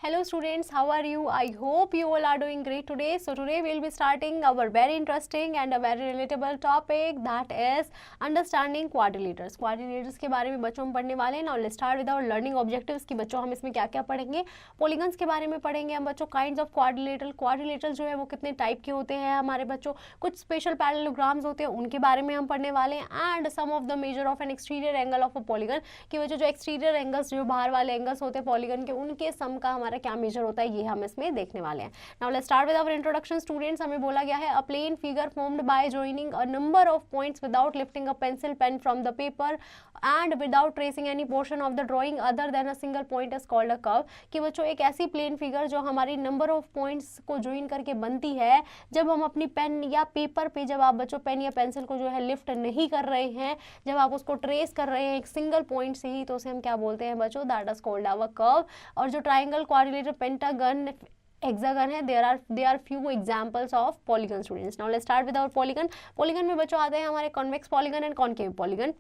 Hello students, how are you? I hope you all are doing great today. So today we will be starting our very interesting and a very relatable topic, that is understanding quadrilaters. Quadrilaters के बारे में बच्चों हम पढ़ने वाले हैं. Now let's start with our learning objectives कि बच्चों हम इसमें क्या क्या पढ़ेंगे. पॉलीगन्स के बारे में पढ़ेंगे हम बच्चों. Kinds of quadrilateral. क्वाड्रिलेटरल जो है वो कितने टाइप के होते हैं हमारे बच्चों. कुछ स्पेशल पैरेललोग्राम्स होते हैं उनके बारे में हम पढ़ने वाले हैं. And some of the measure of an exterior angle of a polygon कि बच्चों जो एक्सटीरियर एंगल्स जो बाहर वाले एंगल्स होते हैं पॉलीगन के उनके सम का हमारा क्या मेजर होता है ये हम इसमें देखने वाले हैं. Now let's start with our introduction. Students हमें बोला गया है a plane figure formed by joining a number of points without lifting a pencil pen from the paper and without tracing any portion of the drawing other than a single point is called a curve. कि बच्चों एक ऐसी plane figure जो हमारी number of points को join करके बनती है जब हम अपनी पेन या पेपर पे जब आप बच्चों पेन या पेंसिल को जो है लिफ्ट नहीं कर रहे हैं, जब आप उसको ट्रेस कर रहे हैं एक सिंगल पॉइंट से ही, तो उसे हम क्या बोलते हैं बच्चों, that is called a curve. और जो ट्राइंगल, क्वाड्रिलेटर, पेंटागन, हेक्सागन है, they are few examples of polygon. Students now let's start with our polygon. Polygon में बच्चों आते हैं हमारे convex polygon and concave polygon.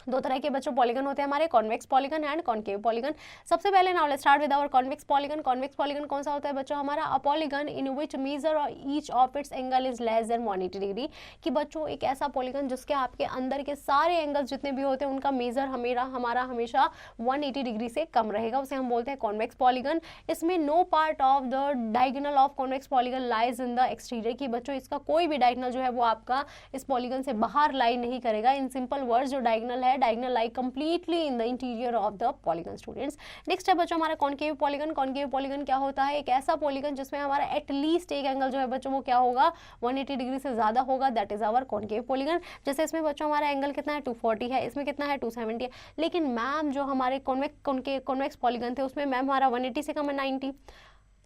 दो तरह के बच्चों पॉलीगन होते हैं हमारे, convex polygon and concave polygon. सबसे पहले now let's start with our convex polygon. Convex polygon कौन सा होता है बच्चों हमारा, a polygon in which major each of its angle is less than 180 degree. कि बच्चों एक ऐसा पॉलीगन जिसके आपके अंदर के सारे एंगल्स जितने भी होते हैं उनका मेजर हमारा हमेशा 180 डिग्री से कम रहेगा, उसे हम बोलते हैं कॉन्वेक्स पॉलीगन. इसमें no part of the diagonal of convex polygon lies in the exterior. कि बच्चों इसका कोई भी डायगोनल जो है वो आपका इस पॉलीगन से बाहर लाई नहीं करेगा. इन सिंपल वर्ड्स जो डायगोनल है, diagonal lie completely in the interior of the polygon. students next है बच्चों हमारा कॉनकेव पॉलीगन. कॉनकेव पॉलीगन क्या होता है, एक ऐसा पॉलीगन जिसमें हमारा एटलीस्ट एक एंगल जो है बच्चों वो क्या होगा, 180 डिग्री से ज्यादा होगा, that is our concave polygon. जैसे इसमें बच्चों हमारा एंगल कितना है, 240 है, इसमें कितना है, 270 है. लेकिन मैम जो हमारे कॉन्वेक्स पॉलीगन थे उसमें मैम हमारा 180 से कम है, 90,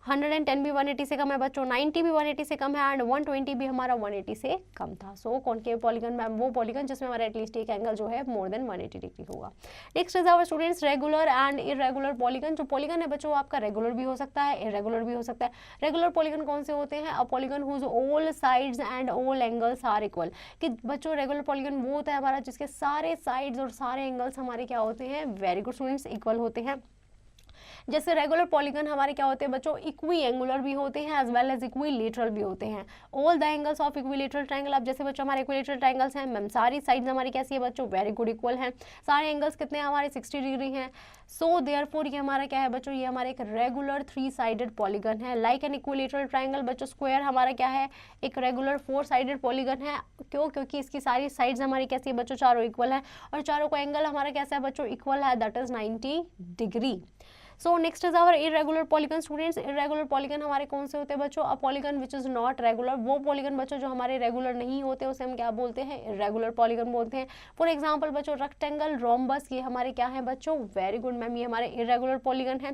110 भी 180 से कम है बच्चों, 90 भी 180 से कम है एंड 120 भी हमारा 180 से कम था. सो कॉनकेव पॉलीगन मैम वो पॉलीगन जिसमें हमारा एटलीस्ट एक एंगल जो है मोर देन 180 डिग्री होगा. Next is our students regular and irregular polygon. जो पॉलीगन है बच्चों आपका रेगुलर भी हो सकता है, इरेगुलर भी हो सकता है. रेगुलर पॉलीगन कौन से होते हैं, a polygon whose all sides and all angles are equal. कि बच्चों रेगुलर पॉलीगन वो होता है हमारा जिसके सारे साइड्स और सारे एंगल्स हमारे क्या होते हैं, वेरी गुड स्टूडेंट्स, इक्वल होते हैं. जैसे रेगुलर पॉलीगन हमारे क्या होते हैं बच्चों, इक्वी एंगुलर भी होते हैं एज वेल एज इक्विलेटरल भी होते हैं. All the angles of equilateral triangle. अब जैसे बच्चों हमारे इक्विलेटरल ट्रायंगल्स हैं मैम, सारी साइड्स हमारी कैसी है बच्चों, वेरी गुड इक्वल हैं. सारे एंगल्स कितने हैं हमारे, 60 डिग्री हैं. सो देयरफॉर ये हमारा क्या है बच्चों, ये हमारे एक रेगुलर 3 साइडेड पॉलीगन है. लाइक एन इक्विलेटरल ट्रायंगल बच्चों, स्क्वायर हमारा क्या है, एक रेगुलर 4 साइडेड पॉलीगन है. क्यों, क्योंकि इसकी सारी साइड्स हमारी कैसी है बच्चों, चारों इक्वल है और चारों का एंगल हमारा कैसा है बच्चों, इक्वल है, that is 90 degree. So next is our irregular polygon. Students irregular polygon हमारे कौन से होते हैं बच्चों, a polygon which is not regular. वो पॉलीगन बच्चों जो हमारे रेगुलर नहीं होते उसे हम क्या बोलते हैं, इरेगुलर पॉलीगन बोलते हैं. फॉर एग्जांपल बच्चों रेक्टेंगल, रोम्बस, ये हमारे क्या है बच्चों, वेरी गुड मैम, ये हमारे इरेगुलर पॉलीगन है.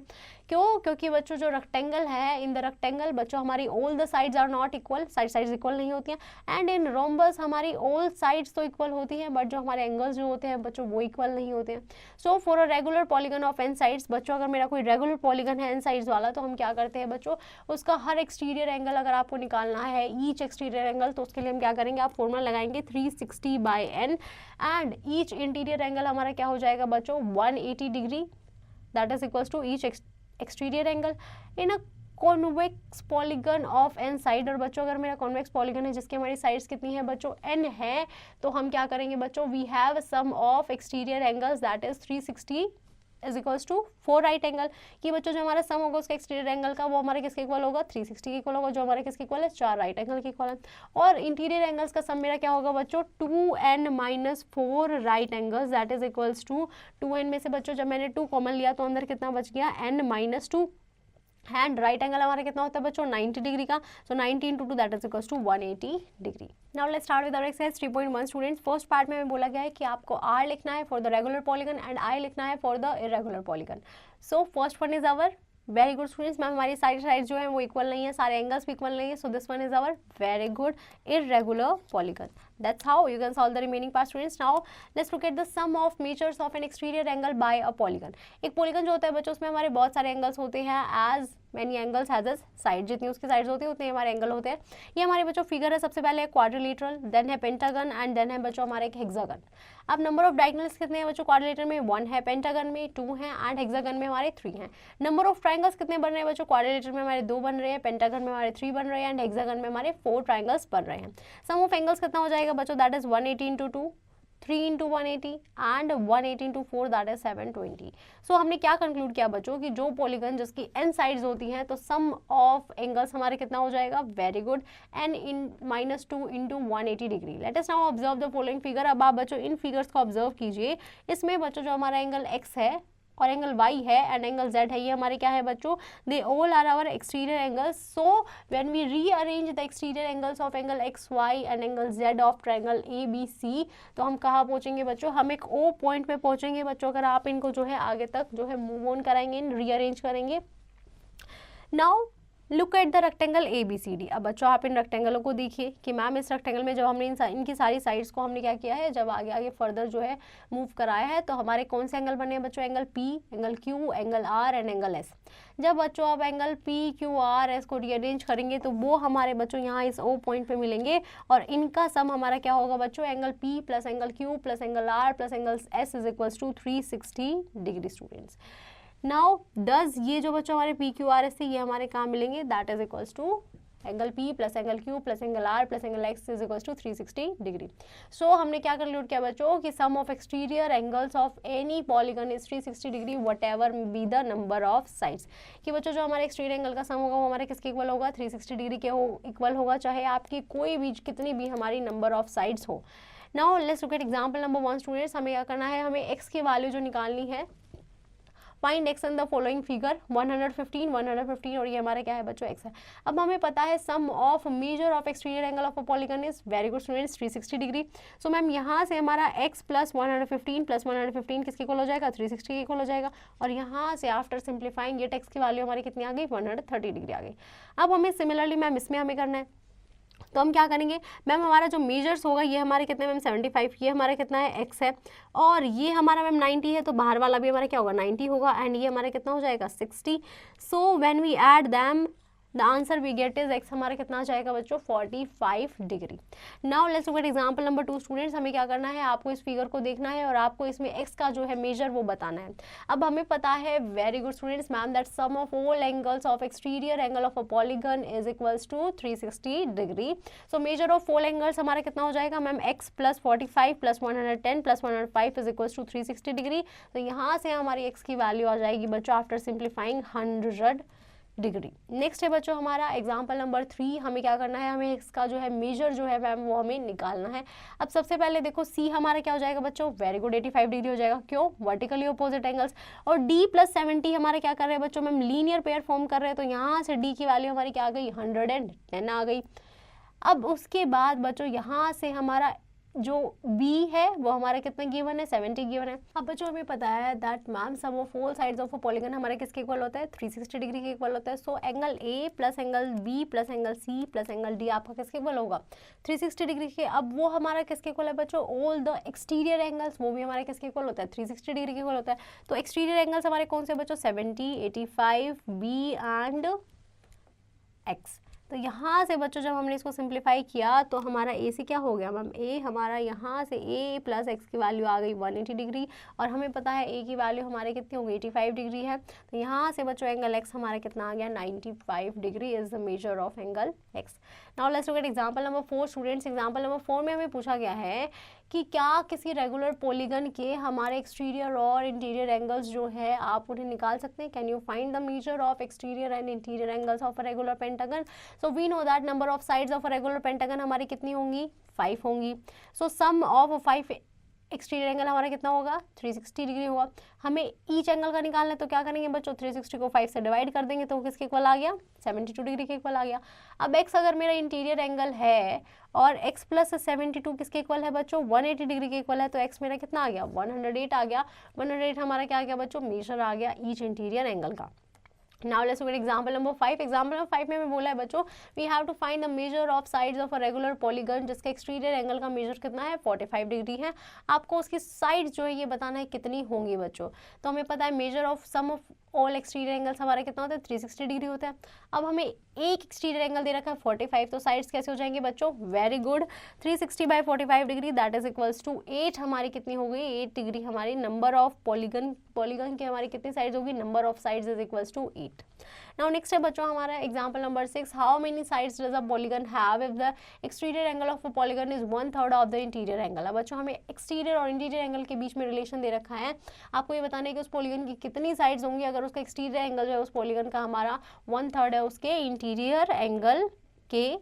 क्यों, क्योंकि बच्चों जो रेक्टेंगल है, इन द रेक्टेंगल बच्चों हमारी all the sides are not equal, sides equal नहीं होती हैं. एंड इन रोम्बस हमारी ऑल साइड्स तो इक्वल होती हैं बट जो हमारे एंगल्स जो होते हैं बच्चों वो इक्वल नहीं होते हैं. So for a regular polygon of n sides बच्चों, अगर मेरा कोई रेगुलर पॉलीगन है एन साइड्स वाला, तो हम क्या करते हैं बच्चों, उसका हर एक्सटीरियर एंगल अगर आपको निकालना है, ईच एक्सटीरियर एंगल, तो उसके लिए हम क्या करेंगे, आप फॉर्मूला लगाएंगे 360 by n and each interior angle हमारा क्या हो जाएगा बच्चों, 180 degree, that is equals to each exterior angle in a convex polygon of n side. और बच्चों अगर मेरा कॉन्वेक्स पॉलीगन है जिसकी हमारी साइड्स कितनी है बच्चों, एन है, तो हम क्या करेंगे बच्चों, we have sum of exterior angles that is 360 is equals to 4 right angle. कि बच्चों जो हमारा सम होगा उसका एक्सटीरियर एंगल का वो हमारे किसके इक्वल होगा, 360 के इक्वल होगा, जो हमारे किसके इक्वल है, 4 राइट एंगल के इक्वल है. और इंटीरियर एंगल्स का सम मेरा क्या होगा बच्चों, 2n-4 right angles that is equals to 2n में से बच्चों जब मैंने 2 कॉमन लिया तो अंदर कितना बच गया, n-2. एंड राइट एंगल हमारा कितना होता है बच्चों, 90 डिग्री का. So 90 into 2 that is equals to 180 degree. Now let's start with our exercise 3.1. Students first part में हमें बोला गया है कि आपको आर लिखना है for the regular polygon and I लिखना है for the irregular polygon. So first one is our very good students, ma'am हमारी साइड जो है वो इक्वल नहीं है, सारे एंगल्स भी इक्वल नहीं है, so this one is our very good irregular polygon. That's how you can solve the remaining part, students. Now let's look at the sum of measures of an exterior angle by a polygon. एक polygon जो होता है बच्चों, उसमें हमारे बहुत सारे angles होते हैं, as many angles has a side, जितनी उसकी sides होती है उतने हमारे एंगल होते हैं. ये हमारे बच्चों फिगर है. सबसे पहले है क्वाड्रिलेटरल, देन है पेंटागन एंड देन है बच्चों हमारे एक हेक्सागन. अब नंबर ऑफ डायगोनल्स कितने हैं बच्चों? क्वाड्रिलेटर में 1 है, पेंटागन में 2 है एंड हेक्सागन में हमारे 3 हैं. नंबर ऑफ ट्राइंगल्स कितने बन रहे हैं बच्चों? क्वाड्रिलेटर में हमारे 2 बन रहे हैं, पेंटागन में हमारे 3 बन रहे हैं एंड हेक्सागन में हमारे 4 ट्राइंगल्स बन रहे हैं. सम ऑफ एंगल्स कितना हो जाएगा बच्चों? That is 180 into 2, 3 into 180 and 180 into 4 that is 720. सो हमने क्या कंक्लूड किया बच्चों कि जो पॉलीगन जिसकी n साइड्स होती हैं तो सम ऑफ एंगल्स हमारे कितना हो जाएगा? Very good, n in -2 into 180 degree. Let us now observe the following figure. अब आप बच्चों इन फिगर्स को ऑब्जर्व कीजिए. इसमें बच्चों जो हमारा एंगल x है और एंगल y है एंड एंगल z है, ये हमारे क्या है बच्चों? They all are our exterior angles. So when we rearrange the exterior angles of angle x y and angle z of triangle ABC, तो हम कहाँ पहुँचेंगे बच्चों? हम एक O पॉइंट पे पहुँचेंगे बच्चों, अगर आप इनको जो है आगे तक जो है मूव ऑन कराएंगे, रीअरेंज करेंगे. Now look at the rectangle ABCD. अब बच्चों आप इन रेक्टेंगलों को देखिए कि मैम इस रेक्टेंगल में जब हमने इनकी सारी साइड्स को हमने क्या किया है, जब आगे आगे फर्दर जो है मूव कराया है, तो हमारे कौन से एंगल बने हैं बच्चों? Angle P, angle Q, angle R and angle S. जब बच्चों आप angle P, Q, R, S को रीअरेंज करेंगे तो वो हमारे बच्चों यहाँ इस O पॉइंट पे मिलेंगे और इनका सम हमारा क्या होगा बच्चों? Angle P plus angle Q plus angle R plus angle S is equals to 360 degree. Students now does ये जो बच्चों हमारे पी क्यू आर एस थे ये हमारे कहाँ मिलेंगे? That is equals to angle P plus angle Q plus angle R plus angle X is equals to 360 degree. So हमने क्या कंक्लूड किया बच्चों कि sum of exterior angles of any polygon is 360 degree whatever be the number of sides. कि बच्चों जो हमारे exterior angle का सम होगा वो हमारे किसके इक्वल होगा? 360 डिग्री के इक्वल होगा, चाहे आपकी कोई भी कितनी भी हमारी नंबर ऑफ साइड्स हो. Now let's look at example number 1. Students हमें क्या करना है? हमें x की वैल्यू जो निकालनी है, find x in the following figure. 115 और ये हमारा क्या है बच्चों? x है. अब हमें पता है sum of measure of exterior angle of a polygon is very good students 360 degree. So ma'am यहाँ से हमारा x प्लस 115 किसके इक्वल हो जाएगा? 360 के इक्वल हो जाएगा. और यहाँ से आफ्टर सिंप्लीफाइंग ये x की वैल्यू हमारी कितनी आ गई? 130 डिग्री आ गई. अब हमें सिमिलरली मैम इसमें हमें करना है, तो हम क्या करेंगे मैम? हमारा जो मेजर्स होगा ये हमारे कितने मैम? 75. ये हमारा कितना है? x है. और ये हमारा मैम 90 है, तो बाहर वाला भी हमारा क्या होगा? 90 होगा एंड ये हमारा कितना हो जाएगा? 60. So when we add them the answer we get is x हमारा कितना आ जाएगा बच्चों? 45 degree. Now let's look at example number 2. स्टूडेंट्स हमें क्या करना है? आपको इस फिगर को देखना है और आपको इसमें x का जो है मेजर वो बताना है. अब हमें पता है very good students ma'am that sum of all angles of exterior angle of a polygon is equals to 360 degree. So measure of all angles हमारा कितना हो जाएगा ma'am? x plus 45 plus 110 plus 105 is equals to 360 degree. तो यहाँ से हमारी x की value आ जाएगी बच्चों आफ्टर सिंप्लीफाइंग 100 डिग्री. नेक्स्ट है बच्चों हमारा एग्जाम्पल नंबर 3. हमें क्या करना है? हमें इसका जो है मेजर जो है मैम वो हमें निकालना है. अब सबसे पहले देखो C हमारा क्या हो जाएगा बच्चों? वेरी गुड 85 डिग्री हो जाएगा. क्यों? Vertically opposite angles. और D प्लस 70 हमारे क्या कर रहे हैं बच्चों? मैम लीनियर पेयर फॉर्म कर रहे हैं, तो यहाँ से D की वैल्यू हमारी क्या आ गई? 110 आ गई. अब उसके बाद बच्चों यहाँ से हमारा जो B है वो हमारा कितना गिवन है? 70 गिवन है. अब बच्चों हमें पता है that ma'am sum of all sides of a polygon हमारे किसके इक्वल होता है? 360 डिग्री के इक्वल होता है. So angle A plus angle B plus angle C plus angle D आपका किसके इक्वल होगा? 360 डिग्री के. अब वो हमारा किसके इक्वल है बच्चों? ऑल द एक्सटीरियर एंगल्स वो भी हमारे किसके इक्वल होता है? 360 डिग्री के इक्वल होता है. तो एक्सटीरियर एंगल्स हमारे कौन से बच्चों? 70, 85, B एंड X. तो यहाँ से बच्चों जब हमने इसको सिंप्लीफाई किया तो हमारा ए से क्या हो गया मैम? ए हमारा यहाँ से ए प्लस एक्स की वैल्यू आ गई 180 डिग्री और हमें पता है ए की वैल्यू हमारे कितनी होगी? 85 डिग्री है. तो यहाँ से बच्चों एंगल एक्स हमारा कितना आ गया? 95 degree is the measure of angle x. Now let's look at example number 4. Students example number 4 में हमें पूछा गया है कि क्या किसी रेगुलर पॉलीगन के हमारे एक्सटीरियर और इंटीरियर एंगल्स जो है आप उन्हें निकाल सकते हैं? Can you find the measure of exterior and interior angles of a regular pentagon? So we know that number of sides of a regular pentagon हमारी कितनी होंगी? 5 होंगी. So sum of 5 exterior angle हमारा कितना होगा? 360 डिग्री होगा. हमें each angle का निकालना है तो क्या करेंगे बच्चों? 360 को 5 से डिवाइड कर देंगे तो किसके इक्वल आ गया? 72 डिग्री के इक्वल आ गया. अब x अगर मेरा इंटीरियर एंगल है और x प्लस 72 किसके इक्वल है बच्चों? 180 डिग्री के इक्वल है. तो x मेरा कितना आ गया? 108 आ गया. 108 हमारा क्या आ गया बच्चों? मेजर आ गया ईच इंटीरियर एंगल का. Now let's look at example number 5। Example number 5 में हमें बोला है बच्चों we have to find the measure of sides of a regular polygon, जिसका एक्सटीरियर एंगल का मेजर कितना है 45 डिग्री है। आपको उसकी साइड्स जो है ये बताना है कितनी होंगी बच्चों। तो हमें पता है measure of sum of all exterior angles हमारा कितना होता है 360 डिग्री होता है। अब हमें एक एक्सटीरियर एंगल दे रखा है 45, तो साइड्स कैसे हो जाएंगे बच्चों, very good, 360 by 45 degree that is equals to 8 हमारी कितनी हो गई 8 डिग्री हमारी नंबर ऑफ पॉलीगन की हमारी कितनी साइड्स होगी, number of sides is equals to 8। Now next है बच्चों हमारा example number 6, how many sides does a polygon have if the exterior angle of a polygon is 1/3 of the interior angle. अब बच्चों हमें एक्सटीरियर और interior angle के बीच में relation दे रखा है, आपको ये बताना है कि उस पॉलीगन की कितनी साइड्स होंगी अगर उसका एक्सटीरियर एंगल जो है उस पॉलीगन का हमारा 1/3 है उसके इंटीरियर एंगल के।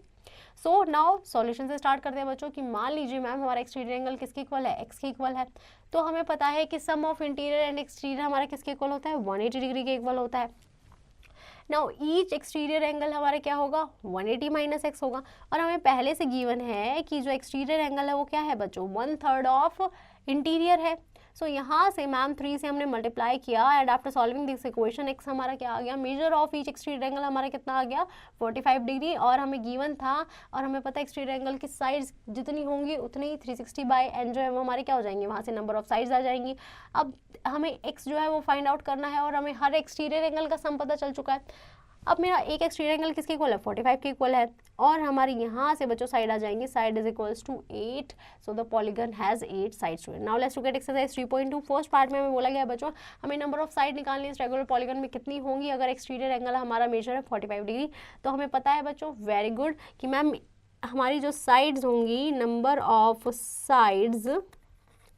सो नाउ सॉल्यूशन से स्टार्ट करते हैं बच्चों कि मान लीजिए मैम हमारा एक्सटीरियर एंगल किसके इक्वल है, एक्स के इक्वल है। तो हमें पता है कि sum of interior and exterior हमारा किसके इक्वल होता है 180 डिग्री के इक्वल होता है। नाउ ईच एक्सटीरियर एंगल हमारा क्या होगा 180 माइनस एक्स होगा, और हमें पहले से गिवन है कि जो एक्सटीरियर एंगल है वो क्या है बच्चों 1/3 ऑफ इंटीरियर है। सो यहाँ से मैम 3 से हमने मल्टीप्लाई किया and after solving this equation x हमारा क्या आ गया, measure of each exterior angle हमारा कितना आ गया 45 डिग्री, और हमें गिवन था और हमें पता है एक्सटीरियर एंगल की साइड्स जितनी होंगी उतनी ही 360 बाई एन जो है वो हमारे क्या हो जाएंगे, वहाँ से नंबर ऑफ साइड्स आ जाएंगी। अब हमें एक्स जो है वो फाइंड आउट करना है और हमें हर एक्सटीरियर एंगल का सम पता चल चुका है। अब मेरा एक एक्सटीरियर एंगल किसके इक्वल है 45 के इक्वल है, और हमारी यहाँ से बच्चों साइड आ जाएंगी, side is equals to 8, so the polygon has 8 sides. Now let's look at exercise 3.2। First part में हमें बोला गया है बच्चों हमें नंबर ऑफ साइड निकालनी है इस रेगुलर पॉलीगन में कितनी होंगी अगर एक्सटीरियर एंगल हमारा मेजर है 45 डिग्री। तो हमें पता है बच्चों वेरी गुड कि मैम हमारी जो साइड्स होंगी number of sides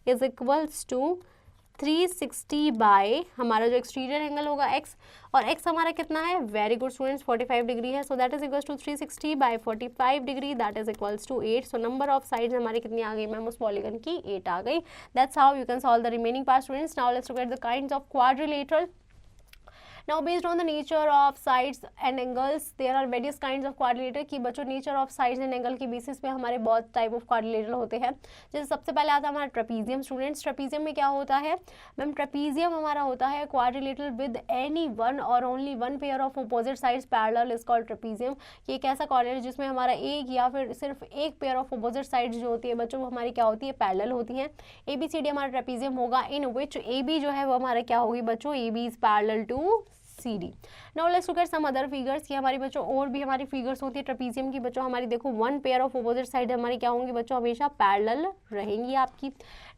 is equals to 360 by हमारा जो एक्सटीरियर एंगल होगा x, और x हमारा कितना है वेरी गुड स्टूडेंट्स 45 डिग्री है, so that is equals to 360 by 45 degree that is equals to 8। So number of sides हमारी कितनी आ गई मैम उस पॉलीगन की 8 आ गई। That's how you can solve the remaining part students. Now let's look at the kinds of quadrilateral. Now based on the nature of sides and angles there are various kinds of quadrilateral कि बच्चों nature of sides and angle के basis पे हमारे बहुत type of quadrilateral होते हैं। जैसे सबसे पहले आता है हमारा ट्रेपीजियम। स्टूडेंट्स ट्रेपीजियम में क्या होता है मैम, ट्रेपीजियम हमारा होता है quadrilateral with any one or only one pair of opposite sides parallel is called trapezium. ये एक ऐसा quadrilateral जिसमें हमारा एक या फिर सिर्फ एक पेयर ऑफ opposite sides जो होती है बच्चों वो हमारी क्या होती है पैरेलल होती हैं। ABCD हमारा ट्रेपीजियम होगा इन विच AB जो है वो हमारा क्या होगी बच्चों AB is parallel to CD। Now let's look at some other figures. ये हमारी बच्चों और भी हमारी फिगर्स होती है ट्रेपीजियम की बच्चों हमारी देखो one pair of opposite side हमारी क्या होंगी बच्चों हमेशा पैरेलल रहेंगी आपकी,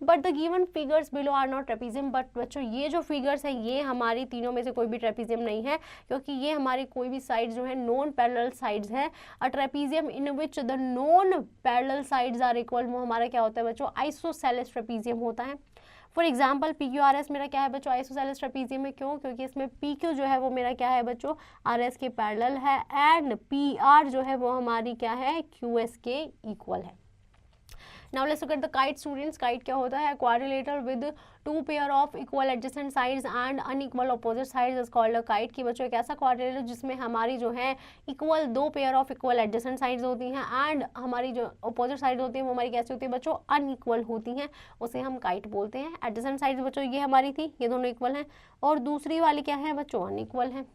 but the given figures below are not trapezium. But बच्चों ये जो फिगर्स हैं ये हमारी तीनों में से कोई भी ट्रेपीजियम नहीं है क्योंकि ये हमारी कोई भी साइड जो है नॉन पैरेलल साइड्स है। A trapezium in which the non parallel sides are equal वो हमारा क्या होता है बच्चों आइसोसेलेस ट्रेपीजियम होता है। फॉर एग्जाम्पल PQRS मेरा क्या है बच्चों आइसोसेलेस ट्रेपीजियम में, क्यों क्योंकि इसमें PQ जो है वो मेरा क्या है बच्चों RS के पैरेलल है एंड PR जो है वो हमारी क्या है QS के इक्वल है। Now let's look at the kite students. Kite क्या होता है quadrilateral with two pair of equal adjacent sides and unequal opposite sides is called a kite. की बच्चों एक ऐसा क्वाड्रिलेटरल जिसमें हमारी जो है इक्वल दो pair of equal adjacent sides होती हैं एंड हमारी जो अपोजिट साइड होती है वो हमारी कैसी होती है बच्चों अनइक्वल होती हैं, उसे हम काइट बोलते हैं। एडजेसेंट साइड्स बच्चों ये हमारी थी, ये दोनों इक्वल हैं, और दूसरी वाली क्या है बच्चों अनइक्वल है।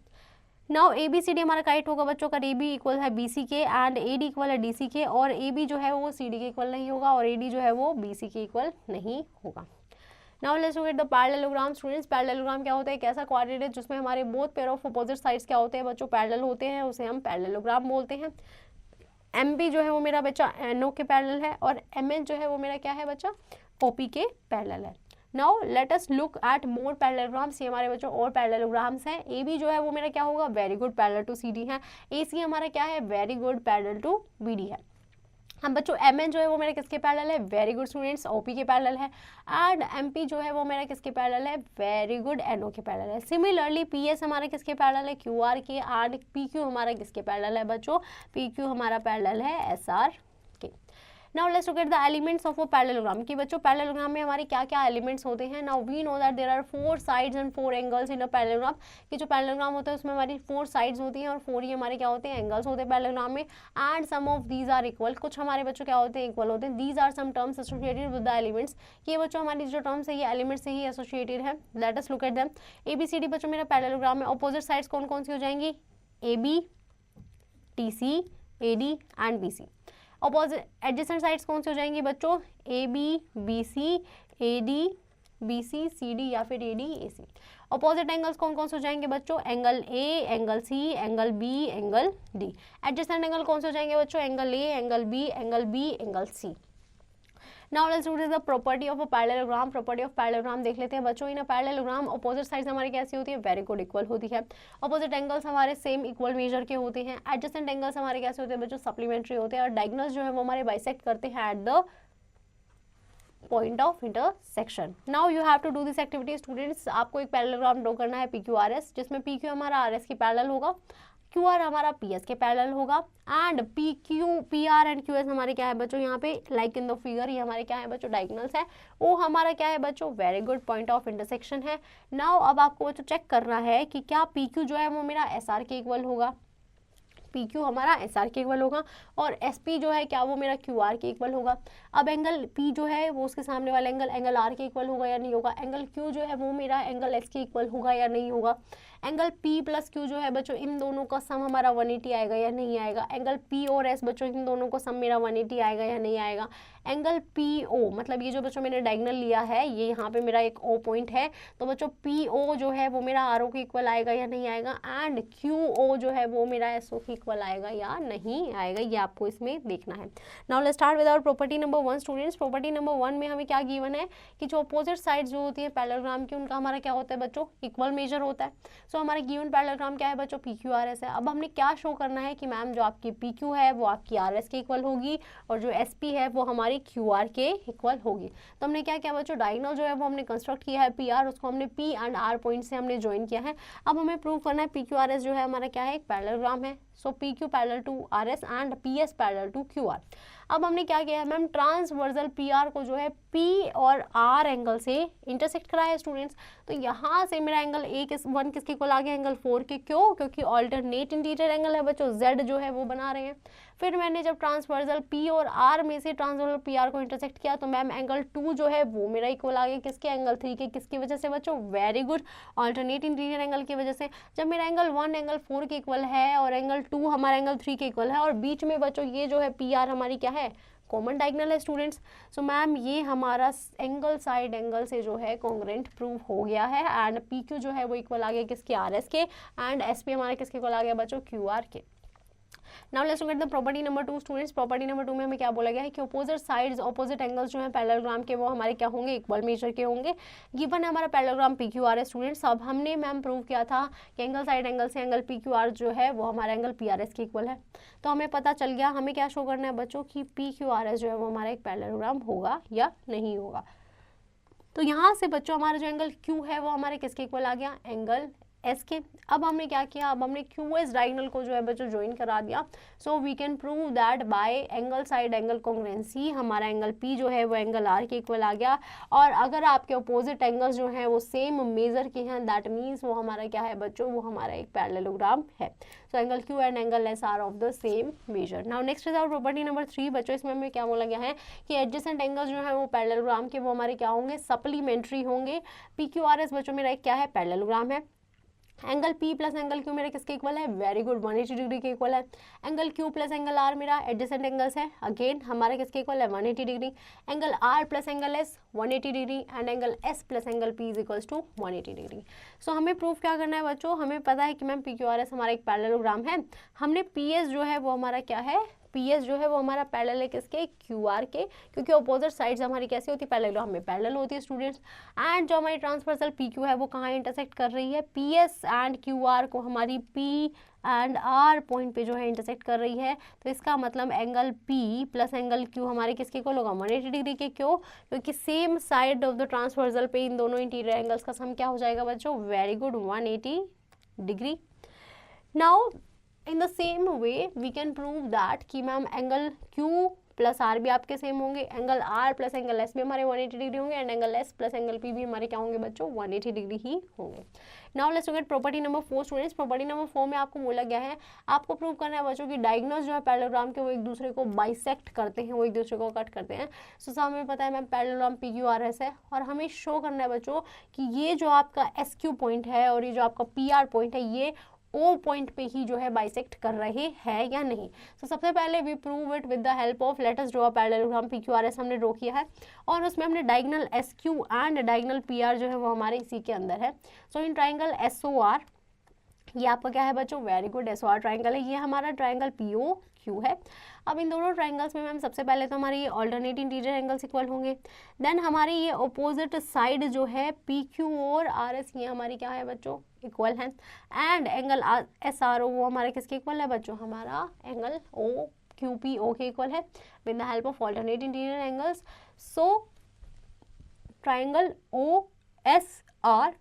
नाउ ABCD हमारा काइट होगा बच्चों का AB इक्वल है BC के एंड AD इक्वल है DC के, और AB जो है वो CD के इक्वल नहीं होगा और AD जो है वो BC के इक्वल नहीं होगा। Now let's look at the parallelogram students. Parallelogram क्या होता है, एक ऐसा क्वाड्रिलेटरल जिसमें हमारे both pair of opposite sides क्या होते हैं बच्चों पैरेलल होते हैं, उसे हम पैरेललोग्राम बोलते हैं। MB जो है वो मेरा बच्चा NO के पैरेलल है और MN जो है वो मेरा क्या है बच्चा OP के पैरेलल है। Now let us look at more parallelograms. ये हमारे बच्चों और पैरेललोग्राम्स हैं। AB जो है वो मेरा क्या होगा very good parallel to CD है। AC हमारा क्या है very good parallel to BD है। हम बच्चों MN जो है वो मेरा किसके पैरेलल है वेरी गुड स्टूडेंट्स OP के पैरेलल है एंड MP जो है वो मेरा किसके पैरेलल है वेरी गुड NO के पैरेलल है। सिमिलरली PS हमारा किसके पैरेलल है QR के एंड PQ हमारा किसके पैरेलल है बच्चों PQ हमारा पैरेलल है SR के। Now let's look at the elements of a parallelogram कि बच्चों पैरेललोग्राम में हमारे क्या क्या एलिमेंट्स होते हैं. Now we know that there are 4 sides and 4 angles in a parallelogram कि जो पैरेललोग्राम होता है उसमें हमारी 4 साइड्स होती हैं और 4 ही हमारे क्या होते हैं, एंगल्स होते हैं पैरेललोग्राम में. And some of these are equal, कुछ हमारे बच्चों क्या होते हैं, इक्वल होते हैं. These are some terms associated with the elements कि ये बच्चों हमारी जो टर्म्स है ये एलिमेंट्स से ही एसोसिएटेड है. Let us look at them. ABCD बच्चों मेरा पैरेललोग्राम में अपोजिट साइड्स कौन कौन सी हो जाएंगी, AB, TC, AD and BC. Opposite adjacent sides कौन सी हो जाएंगी बच्चों, AB, BC, AD, BC, CD या फिर AD, AC. अपोजिट एंगल्स कौन कौन से हो जाएंगे बच्चों, angle A, angle C, angle B, angle D. Adjacent angle कौन से हो जाएंगे बच्चों, angle A, angle B, angle B, angle C. Now let's do the property of a parallelogram. Property of parallelogram देख लेते हैं बच्चों. इन अ पैरेललोग्राम अपोजिट साइड्स हमारी कैसी होती है, वेरी गुड, इक्वल होती है. अपोजिट एंगल्स हमारे सेम इक्वल मेजर के होते हैं. एडजेसेंट एंगल्स हमारे कैसे होते हैं बच्चों, सप्लीमेंट्री होते हैं. और डायगोनल्स जो है वो हमारे बाइसेक्ट करते हैं at the point of intersection. Now you have to do this activity students. आपको एक पैरेललोग्राम ड्रॉ करना है PQRS, जिसमें PQ हमारा RS की पैरेलल होगा, QR हमारा PS के पैरेलल होगा and PQ, PR and QS हमारे क्या है बच्चों, यहाँ पे लाइक इन द फिगर ये हमारे क्या है बच्चों, डायगोनल्स है. वो हमारा क्या है बच्चों, very good, point of intersection है. नाउ अब आपको बच्चों चेक करना है कि क्या PQ जो है वो मेरा SR के इक्वल होगा, PQ हमारा SR के इक्वल होगा, और SP जो है क्या वो मेरा QR के इक्वल होगा. अब एंगल P जो है वो उसके सामने वाला एंगल R के इक्वल होगा या नहीं होगा. एंगल Q जो है वो मेरा एंगल S के इक्वल होगा या नहीं होगा. एंगल P प्लस Q जो है बच्चों इन दोनों का सम हमारा 180 आएगा या नहीं आएगा. एंगल P और S बच्चों इन दोनों को सम मेरा 180 आएगा या नहीं आएगा. एंगल PO मतलब ये जो बच्चों मैंने डायगोनल लिया है, ये यहाँ पे मेरा एक O पॉइंट है, तो बच्चों PO जो है वो मेरा RO के इक्वल आएगा या नहीं आएगा. एंड QO जो है वो मेरा SO के इक्वल आएगा या नहीं आएगा, ये आपको इसमें देखना है. Now let's start with our property number 1 students. Property number 1 में हमें क्या गिवन है कि जो अपोजिट साइड जो होती है पैरेललोग्राम की, उनका हमारा क्या होता है बच्चों, इक्वल मेजर होता है. सो हमारा गिवन पैरेललोग्राम क्या है बच्चों, PQRS है. अब हमने क्या शो करना है कि मैम जो आपकी PQ है वो आपकी RS के इक्वल होगी और जो SP है वो हमारी QR के इक्वल होगी. तो हमने क्या किया बच्चों, डायगोनल जो है वो हमने कंस्ट्रक्ट किया है PR, उसको हमने P एंड R पॉइंट से हमने ज्वाइन किया है. अब हमें प्रूव करना है PQRS जो है हमारा क्या है, एक पैरेललोग्राम है. So PQ parallel to RS and PS parallel to QR. अब हमने क्या किया है मैम, ट्रांसवर्सल PR को जो है P और R एंगल से इंटरसेक्ट कराया है स्टूडेंट्स. तो यहाँ से मेरा एंगल A1 किसके इक्वल आ गया, एंगल 4 के. क्यों, क्योंकि ऑल्टरनेट इंटीरियर एंगल है बच्चों, Z जो है वो बना रहे हैं. फिर मैंने जब ट्रांसवर्सल P और R में से ट्रांसवर्सल PR को इंटरसेक्ट किया तो मैम एंगल 2 जो है वो मेरा इक्वल आ गया किसके, एंगल 3 के. किसकी वजह से बच्चों, very good, alternate interior angle की वजह से. जब मेरा एंगल 1 एंगल 4 के इक्वल है और एंगल 2 हमारा एंगल 3 के इक्वल है और बीच में बच्चों ये जो है PR हमारी क्या है, कॉमन डायगोनल है स्टूडेंट्स. सो मैम ये हमारा एंगल साइड एंगल से जो है कॉन्ग्रुएंट प्रूव हो गया है. एंड PQ जो है वो इक्वल आ गया किसके, RS के. एंड SP हमारा किसके इक्वल आ गया बच्चों, QR के. Now let's look at the property number 2 students. Property number 2 में हमें क्या बोला गया है कि अपोजिट साइड्स, अपोजिट एंगल्स जो है पैरेललोग्राम के वो हमारे क्या होंगे, इक्वल मेजर के होंगे. गिवन है हमारा पैरेललोग्राम PQR है स्टूडेंट्स. अब हमने मैम प्रूव किया था कि एंगल साइड एंगल से एंगल PQR जो है वो हमारा एंगल PRS के इक्वल है. तो हमें पता चल गया हमें क्या शो करना है बच्चों कि PQRS जो है वो हमारा एक पैरेललोग्राम होगा या नहीं होगा. तो यहाँ से बच्चों हमारा जो एंगल Q है वो हमारे किसके इक्वल आ गया, एंगल S के. अब हमने क्या किया, अब हमने QS डायगोनल को जो है बच्चों ज्वाइन करा दिया. So we can prove that by angle side angle congruency हमारा एंगल P जो है वो एंगल R के इक्वल आ गया. और अगर आपके अपोजिट एंगल्स जो हैं वो सेम मेजर के हैं, दैट मीन्स वो हमारा क्या है बच्चों, वो हमारा एक पैरेललोग्राम है. So angle Q and angle S are of the same measure. Now next is our property number 3 बच्चों. इसमें हमें क्या बोला गया है कि एडजेसेंट एंगल्स जो है वो पैरेललोग्राम के वो हमारे क्या होंगे, सप्लीमेंट्री होंगे. PQRS बच्चों मेरा एक क्या है, पैरेललोग्राम है. Angle P plus angle Q मेरा किसके इक्वल है, वेरी गुड, 180 डिग्री के इक्वल है. Angle Q plus angle R मेरा एडजेसेंट एंगल्स है, अगेन हमारा किसके इक्वल है, 180 degree. Angle R plus angle S 180 degree and angle S plus angle P is equals to 180 degree. So हमें proof क्या करना है बच्चों, हमें पता है कि मैम PQRS हमारा एक पैरेललोग्राम है. हमने PS जो है वो हमारा क्या है, PS जो है वो हमारा पैरेलल है किसके, QR के, क्योंकि अपोजिट साइड्स हमारी कैसी होती है, पैरेललोग्राम में पैरेलल होती है स्टूडेंट्स. एंड जो हमारी ट्रांसवर्सल PQ है वो कहाँ इंटरसेक्ट कर रही है, PS एंड QR को हमारी P एंड R पॉइंट पे जो है इंटरसेक्ट कर रही है. तो इसका मतलब angle P plus angle Q हमारे किसके इक्वल होगा, 180 डिग्री के. क्यों, क्योंकि same side of the transversal पे इन दोनों इंटीरियर एंगल्स का सम क्या हो जाएगा बच्चों, very good, 180 degree. Now in the same way we can prove that कि ma'am angle Q plus R भी आपके सेम होंगे, angle R plus angle S भी हमारे 180 डिग्री होंगे, and angle S plus angle P भी हमारे क्या होंगे बच्चों 180 डिग्री ही होंगे। Now let's look at property number 4 students. Property number 4 में आपको बोला गया है आपको प्रूव करना है बच्चों की डायगोनल्स जो है पैरेललोग्राम के वो एक दूसरे को बाइसेक्ट करते हैं, वो एक दूसरे को कट करते हैं। सो हमें पता है ma'am parallelogram P Q R S है, और हमें शो करना है बच्चों कि ये जो आपका एस क्यू पॉइंट है और ये जो आपका पी आर पॉइंट है ये ओ पॉइंट पे ही जो है बाइसेक्ट कर रहे हैं या नहीं। तो सबसे पहले we prove it with the help of let us draw a parallelogram P Q R S हमने ड्रॉ किया है, और उसमें हमने diagonal S Q and diagonal P R जो है वो हमारे इसी के अंदर है। So in triangle S O R, ये आपका क्या है बच्चों, very good, S O R triangle है, ये हमारा ट्राइंगल पी ओ क्यू है। अब इन दोनों ट्राइंगल्स में मैम सबसे पहले तो हमारे ये ऑल्टरनेट इंटीरियर एंगल्स इक्वल होंगे, देन हमारी ये अपोजिट साइड जो है पी क्यू और आर एस ये हमारी क्या है बच्चों इक्वल है, and angle S R O वो हमारे किसके इक्वल है बच्चों, हमारा angle O Q P O के इक्वल है with the help of alternate interior angles. So triangle O S R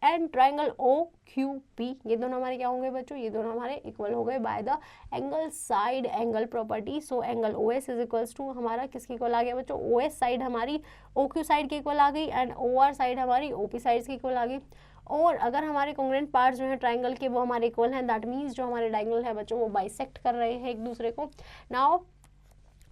and triangle O Q P ये दोनों हमारे क्या होंगे बच्चों, ये दोनों हमारे इक्वल हो गए by the angle side angle property. So angle O S is equals to हमारा किसके इक्वल आ गया बच्चों, ओ एस साइड हमारी ओ क्यू साइड के इक्वल आ गई, एंड ओ आर साइड हमारी ओ पी साइड के इक्वल आ गई। और अगर हमारे कॉन्ग्रुएंट पार्ट्स जो है ट्राइंगल के वो हमारे इक्वल हैं, दैट मीन्स जो हमारे डायगोनल है बच्चों वो बाइसेक्ट कर रहे हैं एक दूसरे को। Now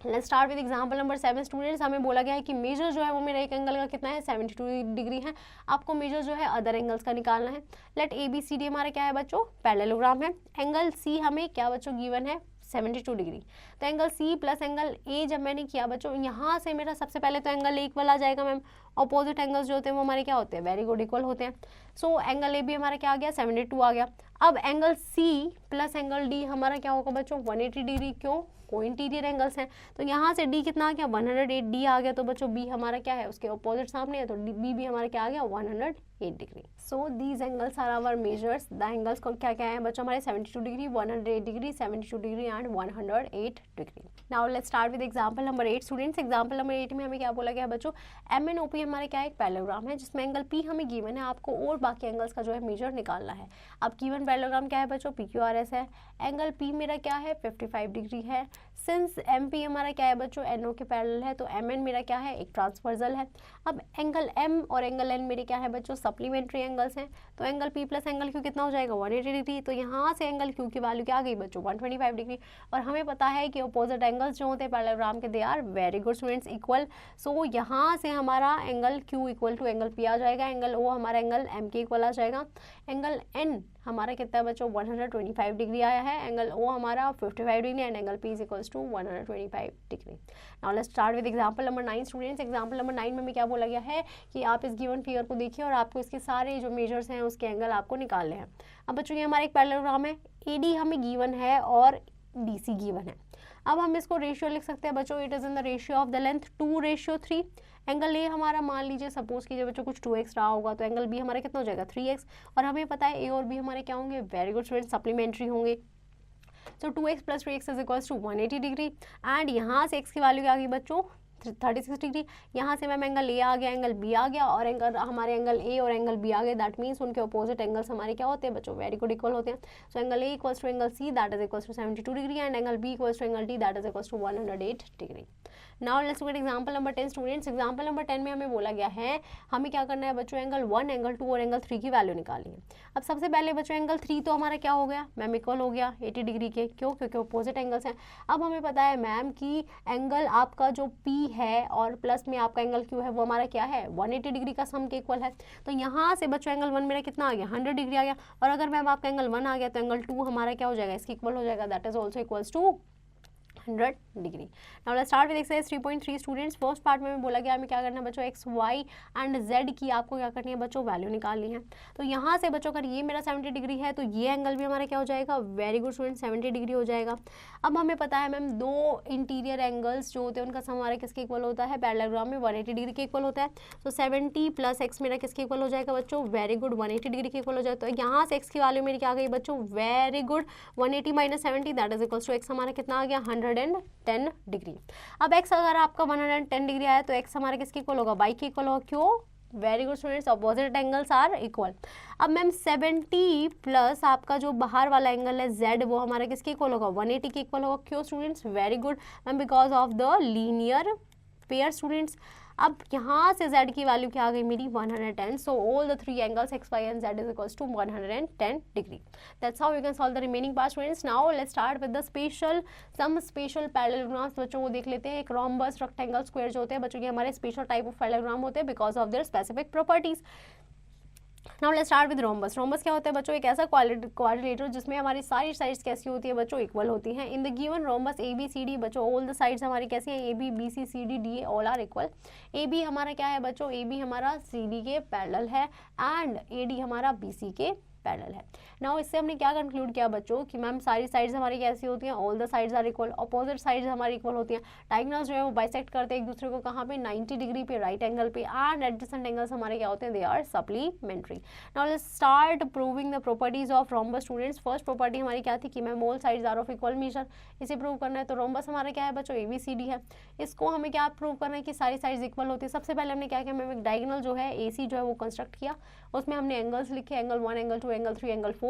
let's start with example number 7 students. हमें बोला गया है कि मेजर जो है वो मेरा एक एंगल का कितना है 72 डिग्री है, आपको मेजर जो है अदर एंगल्स का निकालना है। Let A B C D हमारा क्या है बच्चों पैरेललोग्राम है, एंगल सी हमें क्या बच्चों गिवन है 72 डिग्री, तो angle C plus angle A जब मैंने किया बच्चों यहाँ से मेरा सबसे पहले तो एंगल ए इक्वल आ जाएगा मैम, अपोजिट एंगल्स जो होते हैं वो हमारे क्या होते हैं वेरी गुड इक्वल होते हैं। सो एंगल ए भी हमारा क्या आ गया 72 आ गया। अब angle C plus angle D हमारा क्या होगा बच्चों 180 डिग्री, क्यों को इंटीरियर एंगल्स हैं, तो यहाँ से डी कितना आ गया 108 डी आ गया, तो बच्चों बी हमारा क्या है उसके अपोजिट सामने है, तो बी भी हमारा क्या आ गया 108 degree. So these angles are our measures, the angles को क्या क्या है बच्चों हमारे 72 degree 108 degree 72 degree and 108 degree. Now let's start with example number 8 students. Example number 8 में हमें क्या बोला गया है बच्चों, एम एन ओ पी हमारे क्या एक पैरेललोग्राम है जिसमें एंगल पी हमें गिवन है, आपको और बाकी एंगल्स का जो है मेजर निकालना है। अब गिवन पैरेललोग्राम क्या है बच्चों पी क्यू आर एस है, एंगल पी मेरा क्या है 55 डिग्री है, सिंस एम पी हमारा क्या है बच्चों एन ओ के पैरेलल है, तो एम एन मेरा क्या है एक ट्रांसवर्सल है। अब एंगल एम और एंगल एन मेरे क्या है बच्चों सप्लीमेंट्री एंगल्स हैं, तो angle P plus angle Q कितना हो जाएगा 180 डिग्री, तो यहाँ से एंगल क्यू की वैल्यू क्या आ गई बच्चों 125 डिग्री। और हमें पता है कि अपोजिट एंगल्स जो होते हैं पैरेललोग्राम के they are very good students equal. So यहाँ से हमारा angle Q equal to angle P आ जाएगा, एंगल ओ हमारा एंगल एम के इक्वल आ जाएगा, एंगल एन हमारा कितना है बच्चों 125 डिग्री आया है, एंगल ओ हमारा 55 degree and angle P is equals to 125 degree. Now let's start with example number 9 students. Example number 9 में हमें क्या बोला गया है कि आप इस गिवन फिगर को देखिए और आपको इसके सारे जो मेजर्स हैं उसके एंगल आपको निकालने हैं। अब बच्चों ये हमारा एक पैरेललोग्राम है, ए डी हमें गिवन है और डी सी गिवन है। अब हम इसको रेशियो लिख सकते हैं बच्चों, it is in the ratio of the length 2:3। Angle A हमारा मान लीजिए सपोज कीजिए बच्चों कुछ 2x रहा होगा, तो एंगल बी हमारा कितना हो जाएगा 3x, और हमें पता है ए और बी हमारे क्या होंगे वेरी गुड स्टूडेंट सप्लीमेंट्री होंगे। तो 2x plus 3x is equals to 180 degree, and यहाँ से x की वैल्यू क्या आ गई बच्चों 36 डिग्री, यहाँ से मैम एंगल ए आ गया, एंगल बी आ गया, और एंगल हमारे एंगल ए और एंगल बी आ गए, दैट मीन्स उनके अपोजिट एंगल्स हमारे क्या होते हैं बच्चों वेरी गुड इक्वल होते हैं। So angle A equals to angle C that is equals to 72 degree, and angle B equals to angle D that is equals to 108 degree. Now let's look at example number 10 students. Example number 10 में हमें बोला गया है हमें क्या करना है बच्चों एंगल 1, एंगल 2 और एंगल 3 की वैल्यू निकालनी है। अब सबसे पहले बच्चों एंगल 3 तो हमारा क्या हो गया मैम इक्वल हो गया 80 डिग्री के, क्यों क्योंकि अपोजिट एंगल्स हैं। अब हमें पता है मैम कि एंगल आपका जो P है और प्लस में आपका एंगल Q है वो हमारा क्या है 180 डिग्री का सम के इक्वल है, तो यहाँ से बच्चों एंगल 1 मेरा कितना आ गया 100 डिग्री आ गया, और अगर मैम आपका एंगल 1 आ गया तो एंगल 2 हमारा क्या हो जाएगा इसके इक्वल हो जाएगा, that is also equals to 100 degree. Now let's start with exercise 3.3 students. First part में बोला गया हमें क्या करना है बच्चों एक्स वाई एंड जेड की आपको क्या करनी है बच्चों वैल्यू निकालनी है। तो यहाँ से बच्चों अगर ये मेरा 70 डिग्री है तो ये एंगल भी हमारा क्या हो जाएगा वेरी गुड स्टूडेंट 70 डिग्री हो जाएगा। अब हमें पता है मैम दो इंटीरियर एंगल्स जो होते हैं उनका सम हमारा किसके इक्वल होता है पैरेललोग्राम में 180 डिग्री के इक्वल होता है, तो 70 प्लस एक्स मेरा किसके इक्वल हो जाएगा बच्चों वेरी गुड 180 डिग्री के इक्वल हो जाएगा। तो यहाँ से एक्स की वैल्यू मेरी क्या आ गई बच्चों very good 180 minus 70 that is equals to X हमारा कितना आ गया 110 डिग्री। अब x अगर आपका 110 डिग्री आया तो x हमारा किसके इक्वल होगा y के इक्वल होगा, क्यों very good students, opposite angles are equal. अब मैम 70 प्लस आपका जो बाहर वाला एंगल है Z, वो हमारा किसके इक्वल होगा, 180 के इक्वल होगा। क्यों students, very good ma'am, because of the linear pair students. अब यहाँ से Z की वैल्यू क्या आ गई मेरी 110, so all the three angles X Y and Z is equals to 110 degree. That's how you can solve the remaining part students. Now let's start with the some special parallelograms. बच्चों को देख लेते हैं। एक रोम्बस, रेक्टेंगल, स्क्वायर जो होते हैं बच्चों के हमारे स्पेशल टाइप ऑफ पैरेललोग्राम होते हैं because of their specific properties. Now let's start with rhombus. Rhombus क्या होता है बच्चों, एक ऐसा क्वाड्रिलेटर जिसमें हमारी सारी साइड्स कैसी होती है बच्चों, इक्वल होती हैं। In the given rhombus A B C D बच्चों, ऑल द साइड्स हमारी कैसी हैं, A B B C C D D all are equal. A B हमारा क्या है बच्चों, ए बी हमारा सी डी के पैरेलल है एंड ए डी हमारा बी सी के पैरेलल है। नाउ इससे हमने क्या कंक्लूड किया बच्चों कि मैम सारी साइड्स हमारी कैसी होती हैं, all the sides are equal. Opposite sides हमारी इक्वल होती हैं। डायगोनल्स जो है वो बाइसेक्ट करते हैं एक दूसरे को कहाँ पे, 90 डिग्री पे, राइट एंगल पे। एंड एडजेसेंट एंगल्स हमारे क्या होते हैं, they are supplementary. Now let's start proving the properties of rhombus students. First property हमारी क्या थी कि ma'am all sides are of equal measure. इसे प्रूव करना है तो रोम्बस हमारा क्या है बच्चों, ए बी सी डी है। इसको हमें क्या प्रूव करना है कि सारी साइड्स इक्वल होती है। सबसे पहले हमने क्या किया, मैम एक डायगोनल जो है ए सी जो है वो कंस्ट्रक्ट किया, उसमें हमने एंगल्स लिखे, एंगल 1, एंगल 2, एंगल 3, एंगल 4।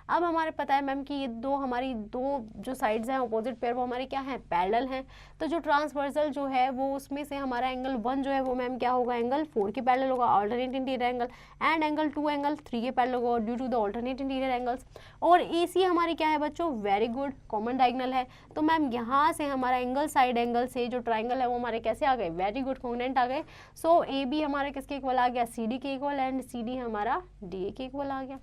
अब हमारे पता है मैम कि ये हमारी दो जो साइड्स हैं अपोजिट पेयर वो हमारे क्या हैं, पैरेलल हैं। तो जो ट्रांसवर्सल जो है वो उसमें से हमारा एंगल 1 जो है वो मैम क्या होगा, एंगल 4 के पैरेलल होगा, alternate interior angle. And angle 2 angle 3 के पैरेलल होगा due to the alternate interior angles. और AC हमारी क्या है बच्चों, वेरी गुड, कॉमन डायगोनल है। तो मैम यहाँ से हमारा एंगल साइड एंगल से जो ट्राइंगल है वो हमारे कैसे आ गए, वेरी गुड, कॉन्ग्रुएंट आ गए। सो AB हमारे किसके इक्वल आ गया, CD के इक्वल, एंड CD हमारा DA के इक्वल आ गया।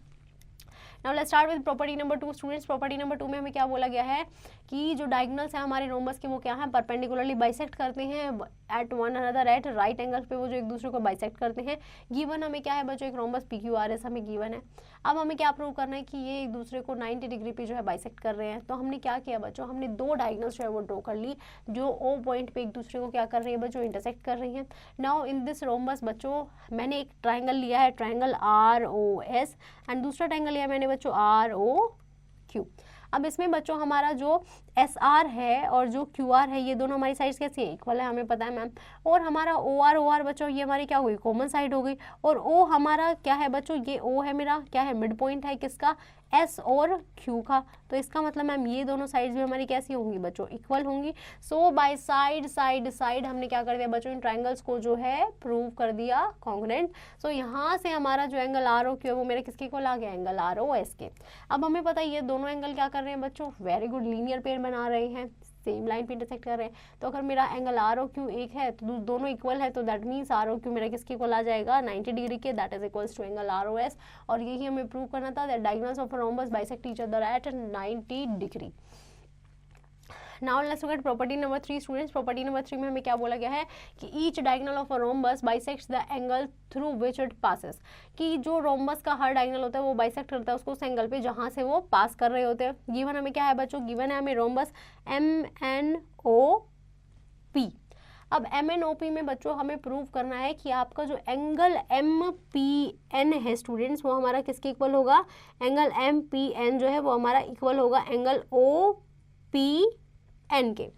Now let's start with property number 2 students. Property number 2 में हमें क्या बोला गया है कि जो डायगोनल्स हैं हमारे रोम्बस के वो क्या हैं, परपेंडिकुलरली बाइसेक्ट करते हैं at one another at right angles पे, वो जो एक दूसरे को बाइसेक्ट करते हैं। गिवन हमें क्या है बच्चों, एक रोम्बस PQRS हमें गिवन है। अब हमें क्या प्रूव करना है कि ये एक दूसरे को 90 डिग्री पे जो है बाइसेक्ट कर रहे हैं। तो हमने क्या किया बच्चों, हमने दो डायगोनल्स जो है वो ड्रॉ कर ली जो O पॉइंट पे एक दूसरे को क्या कर रही है बच्चों, इंटरसेक्ट कर रही हैं। नाउ इन दिस रोम्बस बच्चों मैंने एक ट्राइंगल लिया है, ट्राइंगल ROS, एंड दूसरा ट्राइंगल लिया मैंने बच्चों ROQ। अब इसमें बच्चों हमारा जो SR है और जो QR है ये दोनों हमारी साइड्स कैसी है, इक्वल है, हमें पता है मैम। और हमारा OR बच्चों ये हमारी क्या हुई, कॉमन साइड हो गई। और O हमारा क्या है बच्चों, ये O है मेरा क्या है, मिड पॉइंट है किसका, S और Q का। तो इसका मतलब मैम ये दोनों साइड्स भी हमारी कैसी होंगी बच्चों, इक्वल होंगी। सो बाय साइड साइड साइड हमने क्या कर दिया बच्चों, इन ट्राइंगल्स को जो है प्रूव कर दिया कॉन्ग्रुएंट। सो यहाँ से हमारा जो एंगल ROQ है वो मेरे किसके इक्वल आ गया, एंगल ROS के। अब हमें पता है ये दोनों एंगल क्या कर रहे हैं बच्चों, वेरी गुड, लीनियर पेयर बना रहे हैं, सेम लाइन पे इंटरसेक्ट कर रहे हैं। तो अगर मेरा एंगल ROQ एक है तो दोनों इक्वल है, तो दैट मीन्स ROQ मेरा किसके इक्वल आ जाएगा, 90 डिग्री के, that is equals to angle ROS। और यही हमें प्रूव करना था that diagonals of rhombus bisect each other at 90 degree. Now let's look at property number 3 students. Property number 3 में हमें क्या बोला गया है कि each diagonal of a rhombus bisects the angle through which it passes, कि जो रोम्बस का हर डायगोनल होता है वो बाइसेक्ट करता है उसको उस एंगल पे जहाँ से वो पास कर रहे होते हैं। गिवन हमें क्या है बच्चों, गिवन है हमें रोम्बस MNOP। अब MNOP में बच्चों हमें प्रूव करना है कि आपका जो एंगल MPN है स्टूडेंट्स वो हमारा किसके इक्वल होगा, एंगल MPN जो है वो हमारा इक्वल होगा एंगल OPN के।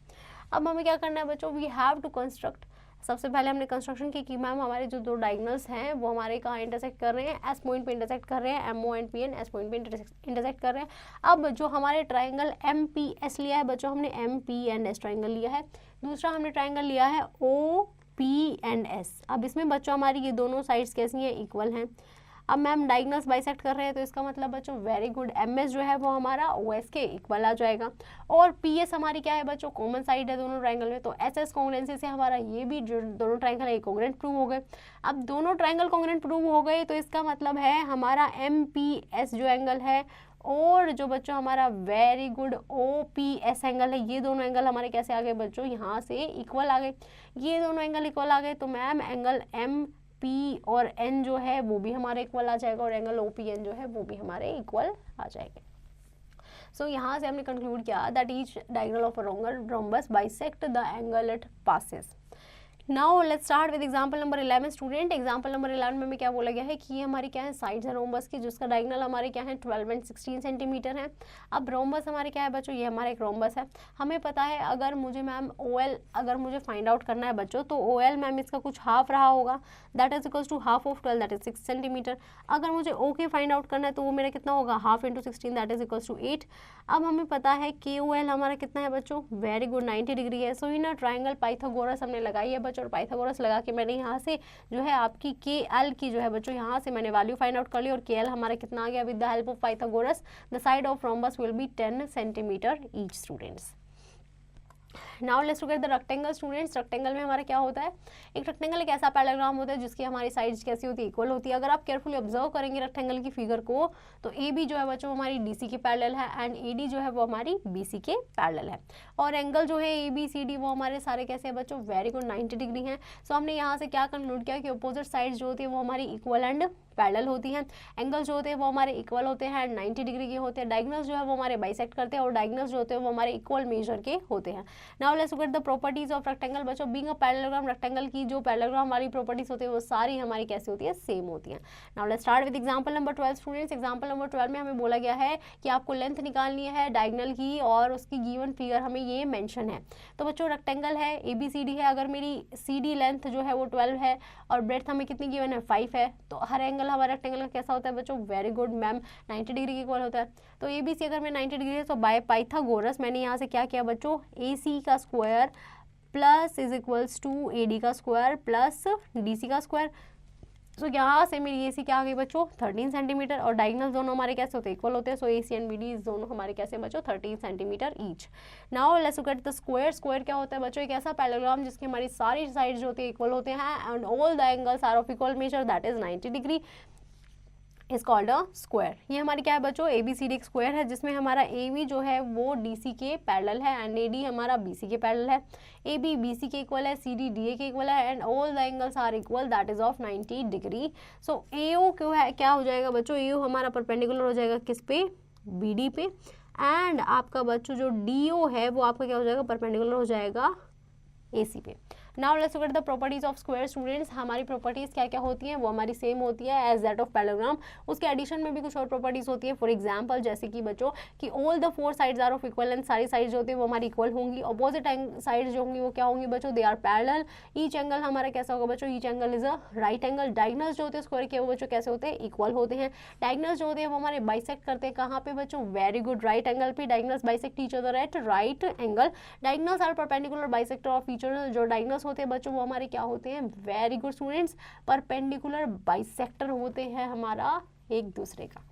अब हमें क्या करना है बच्चों, वी हैव टू कंस्ट्रक्ट। सबसे पहले हमने कंस्ट्रक्शन की कि मैम हमारे जो दो डायगोनल्स हैं वो हमारे कहाँ इंटरसेक्ट कर रहे हैं, S पॉइंट पे इंटरसेक्ट कर रहे हैं, MO and PN S point पे इंटरसेक्ट कर रहे हैं। अब जो हमारे ट्राइंगल MPS लिया है बच्चों, हमने MPNS ट्राइंगल लिया है। दूसरा हमने ट्राइंगल लिया है OPNS। अब इसमें बच्चों हमारी ये दोनों साइड्स कैसी हैं, इक्वल हैं। अब मैम डायगोनल्स बाइसेक्ट कर रहे हैं तो इसका मतलब बच्चों वेरी गुड, MS जो है वो हमारा OS के इक्वल आ जाएगा। और PS हमारी क्या है बच्चों, कॉमन साइड है दोनों ट्राइंगल में, तो SS कॉन्ग्रुएंसी से हमारा ये भी जो दोनों ट्राइंगल है कॉन्ग्रुएंट प्रूव हो गए। अब दोनों ट्राइंगल कॉन्ग्रुएंट प्रूव हो गए तो इसका मतलब है हमारा MPS जो एंगल है और जो बच्चों हमारा वेरी गुड OPS एंगल है, ये दोनों एंगल हमारे कैसे आ गए बच्चों, यहाँ से इक्वल आ गए। ये दोनों एंगल इक्वल आ गए तो मैम एंगल MP और N जो है वो भी हमारे इक्वल आ जाएगा और एंगल OPN जो है वो भी हमारे इक्वल आ जाएंगे। सो यहाँ से हमने कंक्लूड किया that each diagonal of a rhombus bisect the angle it passes. Now let's start with example number 11 student. Example number 11 में हमें क्या बोला गया है कि ये हमारी क्या है साइड्स है रोम्बस की, जिसका डायगोनल हमारे क्या है 12 एंड 16 सेंटीमीटर है। अब रोम्बस हमारे क्या है बच्चों, ये हमारा एक रोम्बस है। हमें पता है अगर मुझे मैम OL अगर मुझे फाइंड आउट करना है बच्चों, तो OL मैम इसका कुछ हाफ रहा होगा, that is equals to half of 12 that is 6 centimetre. अगर मुझे OK फाइंड आउट करना है तो वो मेरा कितना होगा, half into 16 that is equals to 8। अब हमें पता है KOL हमारा कितना है बच्चों, वेरी गुड 90 डिग्री है। सो इन ट्राइंगल पाइथागोरस हमने लगाई है बच्चों, और पाइथागोरस लगा के मैंने यहाँ से जो है आपकी KL की जो है बच्चों यहाँ से मैंने वैल्यू फाइंड आउट कर ली, और KL हमारा कितना आ गया, with the help of Pythagoras the side of rhombus will be 10 centimetre each students. Now let's look at the rectangle students. Rectangle में हमारा क्या होता है, एक रेक्टेंगल एक ऐसा पैराग्राम होता है जिसकी हमारी साइड्स कैसी होती है, इक्वल होती है। अगर आप केयरफुली ऑब्जर्व करेंगे रेक्टेंगल की फिगर को, तो AB जो है बच्चों हमारी DC के पैरेलल है, एंड AD जो है वो हमारी BC के पैरेलल है। और एंगल जो है ABCD वो हमारे सारे कैसे हैं बच्चों, वेरी गुड 90 डिग्री हैं। सो हमने यहाँ से क्या कंक्लूड किया कि अपोजिट साइड्स जो होती है वो हमारी इक्वल एंड पैरेलल होती हैं। एंगल्स जो होते हैं वो हमारे इक्वल होते हैं एंड 90 डिग्री के होते हैं। डायगोनल्स जो है वो हमारे बाइसेक्ट करते हैं, और डायगोनल्स जो होते हैं वो हमारे इक्वल मेजर के होते हैं। Now let's look at the properties of rectangle बच्चों। बीइंग अ पैरेललोग्राम, रेक्टेंगल की जो पैरेललोग्राम वाली प्रॉपर्टीज होती है वो सारी हमारी कैसी होती है, सेम होती हैं। Now let's start with example number 12 students. Example number 12 में हमें बोला गया है कि आपको लेंथ निकालनी है डायगोनल की, और उसकी गिवन फिगर हमें ये मेंशन है। तो बच्चों रेक्टेंगल है ABCD है, अगर मेरी CD लेंथ जो है वो 12 है और ब्रेड्थ हमें कितनी गिवन है, 5 है, तो हर एंगल हमारा रेक्टेंगल का कैसा होता है बच्चों, वेरी गुड मैम 90 डिग्री के इक्वल होता है। तो ABC अगर मैं 90 डिग्री है, तो बाय पाइथागोरस मैंने यहाँ से क्या किया बच्चों, AC का square plus is equals to AD का स्क्वायर प्लस DC का स्क्वायर। तो यहाँ से मेरी AC क्या आ गई बच्चों, 13 सेंटीमीटर, और डायगोनल दोनों हमारे कैसे होते हैं, इक्वल होते हैं। सो AC एंड BD दोनों हमारे कैसे बच्चों, 13 centimetre each. Now let's look at the square. Square क्या होता है बच्चों, एक ऐसा पैरेललोग्राम जिसकी हमारी सारी साइड जो होती है इक्वल होते हैं, and all the angles are of equal measure that is 90 degree is called a square. ये हमारी क्या है बच्चों, ABCD एक स्क्वायर है, जिसमें हमारा AB जो है वो DC के पैरेलल है, एंड AD हमारा BC के पैरेलल है। AB BC के इक्वल है, CD DA के इक्वल है, and all the angles are equal that is of 90 degree. So AO क्यों है, क्या हो जाएगा बच्चों, AO हमारा परपेंडिकुलर हो जाएगा किस पे, BD पे, एंड आपका बच्चों जो DO है वो आपका क्या हो जाएगा, परपेंडिकुलर हो जाएगा AC पे। Now let's look at the properties of square students. हमारी प्रॉपर्टीज क्या क्या होती हैं, वो हमारी सेम होती है एज दैट ऑफ पैरेललोग्राम। उसके एडिशन में भी कुछ और प्रॉपर्टीज होती है। फॉर एग्जांपल जैसे कि बच्चों कि all the 4 sides are of equal, and सारी साइड्स जो होती है वो हमारी इक्वल होंगी। अपोजिट साइड्स जो होंगी वो क्या होंगी बच्चों, they are parallel. Each angle हमारा कैसा होगा बच्चों, each angle is a right angle. Diagonals जो होते हैं स्क्वायर के वो बच्चों कैसे होते हैं, इक्वल होते हैं। डायगोनल्स जो होते हैं वो हमारे बाइसेक्ट करते हैं कहाँ पे बच्चों, वेरी गुड राइट एंगल पे। Diagonals bisect each other at right angle. Diagonals are perpendicular bisector of each other. जो डायगोनल्स होते हैं बच्चों वो हमारे क्या होते हैं, very good students, perpendicular bisector होते हैं हमारा एक दूसरे का।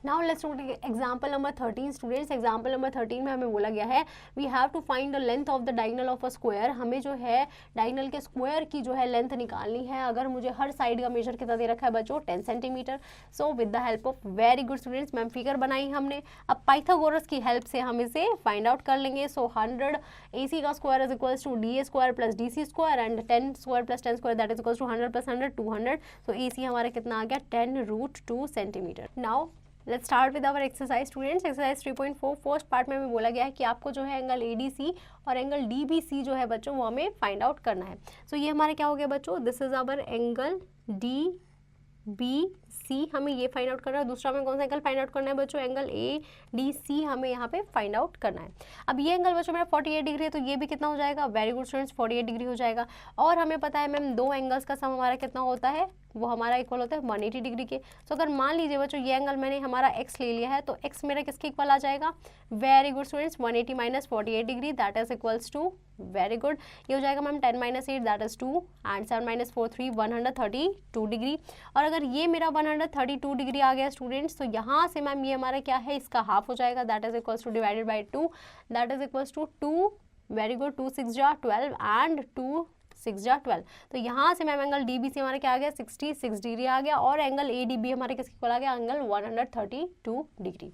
Now let's look at example number 13 students. Example number 13 में हमें बोला गया है we have to find the length of the diagonal of a square. हमें जो है डायगोनल के स्क्वायर की जो है लेंथ निकालनी है। अगर मुझे हर साइड का मेजर कितना दे रखा है बच्चों, 10 centimetre. So with the help of, very good students ma'am figure बनाई हमने। अब पाइथागोरस की हेल्प से हम इसे फाइंड आउट कर लेंगे। सो 100 AC का square is equals to DA square plus DC square, and 10 square plus 10 square that is equals to 100 plus 100 200। So AC हमारा कितना आ गया, 10√2 centimetre. Now let's start with our exercise students. Exercise 3.4 first part में हमें बोला गया है कि आपको जो है एंगल ADC और एंगल DBC जो है बच्चों वो हमें फाइंड आउट करना है। सो ये हमारा क्या हो गया बच्चों, this is hour angle DBC, हमें ये फाइंड आउट करना है। दूसरा हमें कौन सा एंगल फाइंड आउट करना है बच्चों, एंगल ADC हमें यहाँ पे फाइंड आउट करना है। अब ये एंगल बच्चों मेरा 48 डिग्री है, तो ये भी कितना हो जाएगा, वेरी गुड स्टूडेंट्स 48 डिग्री हो जाएगा। और हमें पता है मैम दो एंगल्स का सम हमारा कितना होता है, वो हमारा इक्वल होता है 180 डिग्री के। तो अगर मान लीजिए बच्चों ये एंगल मैंने हमारा x ले लिया है, तो x मेरा किसके इक्वल आ जाएगा, very good students 180 minus 48 degree that is equals to, very good, ये हो जाएगा ma'am 10 minus 8 that is 2, and 7 minus 4 3 132 degree. और अगर ये मेरा 132 डिग्री आ गया स्टूडेंट्स, तो यहाँ से मैम ये हमारा क्या है, इसका हाफ हो जाएगा that is equals to divided by 2 that is equals to 2, very good, 2 6 जा 12 एंड 2 6 जा 12। तो यहाँ से मैम एंगल DBC हमारा क्या आ गया, 66 डिग्री आ गया, और एंगल ADB हमारे किसके इक्वल आ गया, angle 132 degree.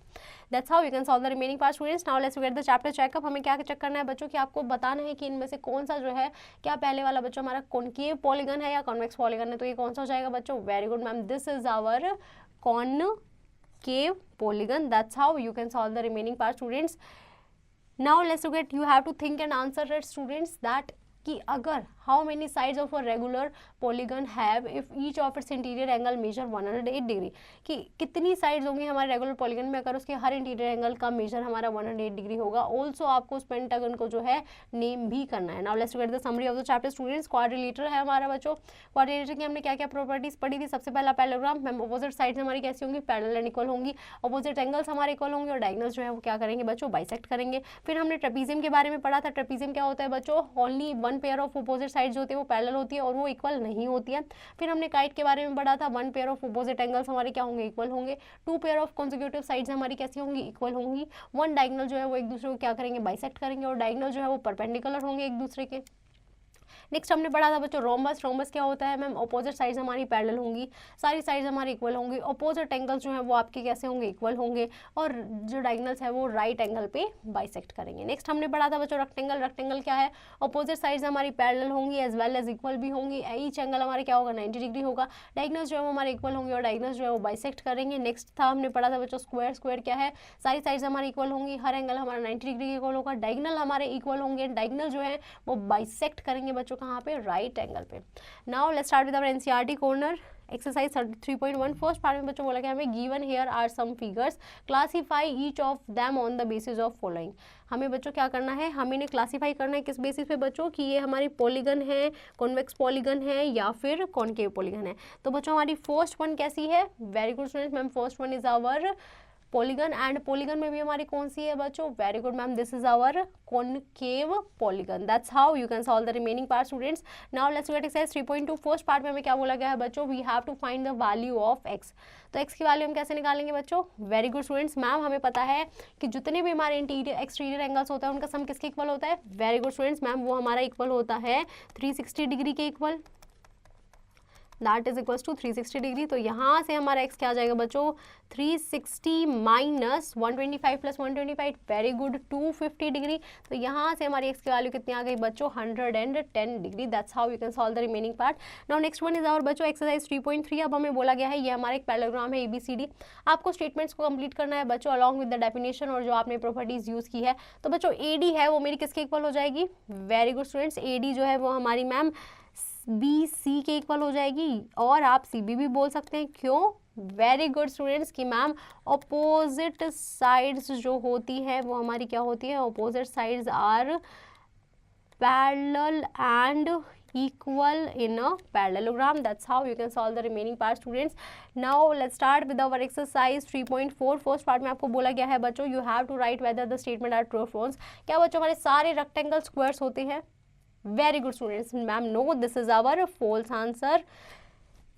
That's how you can solve the remaining part students. Now let's get the chapter checkup. हमें क्या चेक करना है बच्चों कि आपको बताना है कि इनमें से कौन सा जो है, क्या पहले वाला बच्चों हमारा कॉनकेव पॉलीगन है या कॉन्वेक्स पॉलीगन है, तो ये कौन सा हो जाएगा बच्चों, very good ma'am, this is our concave polygon. That's how you can solve the remaining part students. Now let's look at, you have to think and answer it students, that कि अगर how many sides of a regular polygon have if each of its interior angle measure 108 degree, कि कितनी sides होंगी हमारे regular polygon में अगर उसके हर interior angle का मेजर हमारा 108 डिग्री होगा। ऑल्सो आपको उस पेंटागन को जो है नेम भी करना है। Now let's get the summary of the chapter students. Quadrilateral है हमारा बच्चों। क्वाड्रिलेटरल की हमने क्या क्या प्रॉपर्टीज पढ़ी थी? सबसे पहला पैरेललोग्राम, मैम अपोजिट साइड्स हमारी कैसी होंगी? पैरेलल एंड इक्वल होंगी। अपोजिट एंगल्स हमारे इक्वल होंगे और डायगोनल्स जो है वो क्या करेंगे बच्चों? बाइसेक्ट करेंगे। फिर हमने ट्रेपीजियम के बारे में पढ़ा था। ट्रेपीजियम क्या होता है बच्चों? Only one pair of opposite sides होती है वो पैरेलल होती है और वो इक्वल नहीं होती है। फिर हमने काइट के बारे में पढ़ा था। One pair of opposite angles हमारे क्या होंगे? इक्वल होंगे। Two pair of consecutive sides हमारी कैसी होंगी? इक्वल होंगी। वन डायगोनल जो है वो एक दूसरे को क्या करेंगे? बाइसेक्ट करेंगे और डायगोनल जो है वो परपेंडिकुलर होंगे एक दूसरे के। नेक्स्ट हमने पढ़ा था बच्चों रोम्बस। रोम्बस क्या होता है? मैम अपोजिट साइड्स हमारी पैरेलल होंगी, सारी साइड्स हमारी इक्वल होंगी, अपोजिट एंगल्स जो है वो आपके कैसे होंगे? इक्वल होंगे और जो डायगोनल्स है वो राइट एंगल पे बाइसेक्ट करेंगे। नेक्स्ट हमने पढ़ा था बच्चों रेक्टेंगल। रेक्टेंगल क्या है? अपोजिट साइड्स हमारी पैरेलल होंगी एज वेल एज इक्वल भी होंगी। ईच एंगल हमारे क्या होगा? 90 डिग्री होगा। डायगोनल्स जो है वो हमारे इक्वल होंगे और डायगोनल्स जो है वो बाइसेक्ट करेंगे। नेक्स्ट था हमने पढ़ा था बच्चों स्क्वायर। स्क्वायर क्या है? सारी साइड्स हमारी इक्वल होंगी, हर एंगल हमारा 90 डिग्री के इक्वल होगा, डायगोनल हमारे इक्वल होंगे, डायगोनल जो है वो बाइसेक्ट करेंगे बच्चों कहाँ पे? राइट एंगल पे। Now let's start with our NCERT corner. Exercise 3.1 first part में बच्चों बोला गया हमें given here are some figures, classify each of them on the basis of following. हमें बच्चों क्या करना है? हमें इन्हें क्लासीफाई करना है किस बेसिस पे बच्चों? कि ये हमारी पॉलीगन है, कॉन्वेक्स पॉलीगन है या फिर कॉनकेव पॉलीगन है। तो बच्चों हमारी फर्स्ट वन कैसी है? Very good students, ma'am first one is our polygon and polygon में भी हमारी कौन सी है बच्चों? Very good ma'am, this is our concave polygon. That's how you can solve the remaining part students. Now let's get exercise 3.2 first part में हमें क्या बोला गया है बच्चों? We have to find the value of x. तो x की value हम कैसे निकालेंगे बच्चों? वेरी गुड स्टूडेंट्स, मैम हमें पता है कि जितने भी हमारे इंटीरियर एक्सटीरियर एंगल्स होता है उनका सम किसके इक्वल होता है? वेरी गुड स्टूडेंट्स, मैम वो हमारा इक्वल होता है 360 डिग्री के equal. That is equals to 360 degree. तो यहाँ से हमारा x क्या आ जाएगा बच्चों? 360 minus 125 plus 125, very good 250 degree. तो यहाँ से हमारी x की वैल्यू कितनी आ गई बच्चों? 110 degree. That's how you can solve the remaining part. Now next one is our बच्चों एक्सरसाइज 3.3। अब हमें बोला गया है ये हमारा एक पैरेललोग्राम है ABCD। आपको स्टेटमेंट्स को कंप्लीट करना है बच्चों अलॉन्ग विद द डेफिनेशन और जो आपने प्रॉपर्टीज यूज की है। तो बच्चों AD है वो मेरी किसके इक्वल हो जाएगी? वेरी गुड स्टूडेंट्स, AD जो है वो हमारी मैम BC के इक्वल हो जाएगी और आप CB भी बोल सकते हैं। क्यों? वेरी गुड स्टूडेंट्स कि मैम अपोजिट साइड्स जो होती है वो हमारी क्या होती है? Opposite sides are parallel and equal in a parallelogram. That's how you can solve the remaining part students. Now let's start with our exercise 3.4. first part में आपको बोला गया है बच्चों you have to write whether the statement are true or false. क्या बच्चों हमारे सारे रेक्टेंगल स्क्वायर्स होते हैं? Very good students, ma'am no, this is our false answer.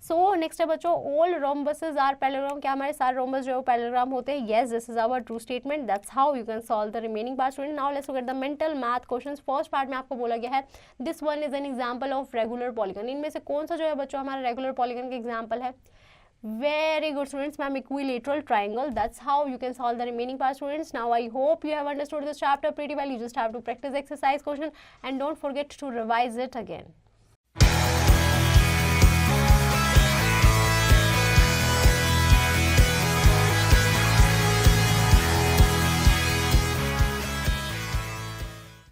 So next है बच्चों ऑल रोम्बसेस आर पैरेललोग्राम। क्या हमारे सारे रोम्बस जो है वो पैरेललोग्राम होते हैं? Yes, this is our true statement. That's how you can solve the remaining part student. Now let's look at the mental math questions. First part में आपको बोला गया है this one is an example of regular polygon. इनमें से कौन सा जो है बच्चों हमारा रेगुलर पॉलीगन का एग्जांपल है? Very good students, ma'am, equilateral triangle. That's how you can solve the remaining part students. Now I hope you have understood this chapter pretty well. You just have to practice exercise question and don't forget to revise it again.